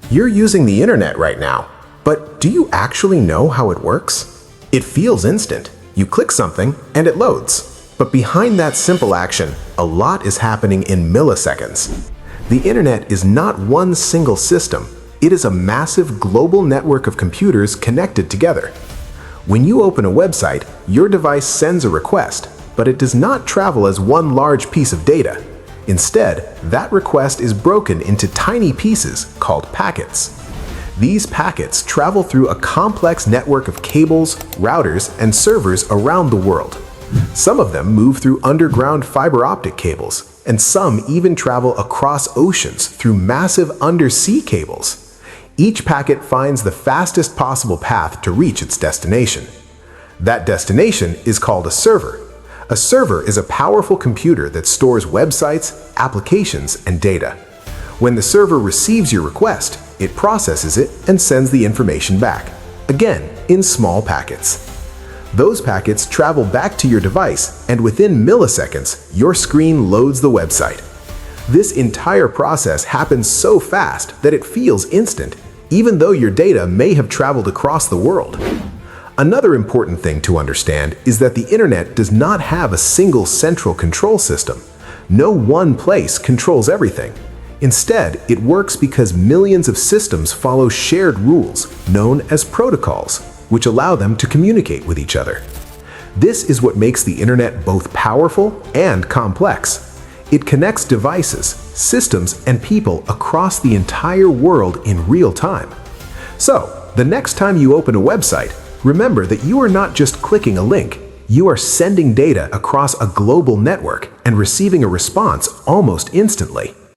You're using the internet right now, but do you actually know how it works? It feels instant. You click something and it loads. But behind that simple action, a lot is happening in milliseconds. The internet is not one single system. It is a massive global network of computers connected together. When you open a website, your device sends a request, but it does not travel as one large piece of data. Instead, that request is broken into tiny pieces called packets. These packets travel through a complex network of cables, routers, and servers around the world. Some of them move through underground fiber optic cables, and some even travel across oceans through massive undersea cables. Each packet finds the fastest possible path to reach its destination. That destination is called a server. A server is a powerful computer that stores websites, applications, and data. When the server receives your request, it processes it and sends the information back, again in small packets. Those packets travel back to your device, and within milliseconds, your screen loads the website. This entire process happens so fast that it feels instant, even though your data may have traveled across the world. Another important thing to understand is that the internet does not have a single central control system. No one place controls everything. Instead, it works because millions of systems follow shared rules, known as protocols, which allow them to communicate with each other. This is what makes the internet both powerful and complex. It connects devices, systems, and people across the entire world in real time. So, the next time you open a website, remember that you are not just clicking a link. You are sending data across a global network and receiving a response almost instantly.